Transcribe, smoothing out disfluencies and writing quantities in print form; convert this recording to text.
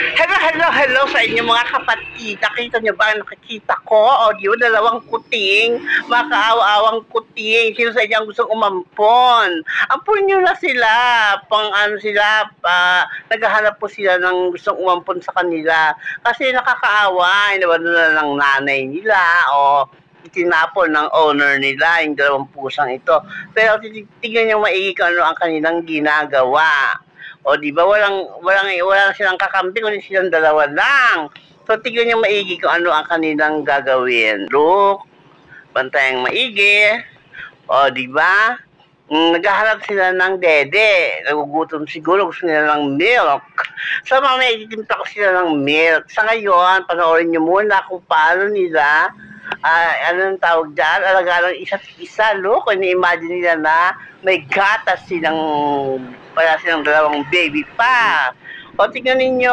Hello, hello, hello sa inyo mga kapatid. Nakita nyo ba ang nakikita ko? O, di ba, dalawang kuting, mga kaawa-awang kuting. Sino sa inyo ang gustong umampon? Ampun nyo na sila. Pang ano sila, naghahanap po sila ng gustong umampon sa kanila. Kasi nakakaawa, inawan na ng nanay nila, o tinapon ng owner nila, yung dalawang pusang ito. Pero tignan nyo maigi kung ano ang kanilang ginagawa. O di ba walang silang kakampi kundi silang dalawa lang. So tignan niyo maigi kung ano ang kanilang gagawin. Look, bantayang maigi. O di ba? Naghahanap sila ng dede. Nagugutom siguro, gusto nila ng milk. So mamaya ititimpla ko sila ng milk. Sa ngayon, panoorin niyo muna kung paano nila anong tawag dyan, alagaan ng isa't isa, look, ini-imagine nila na may gatas silang, para silang dalawang baby pa. O, tignan ninyo,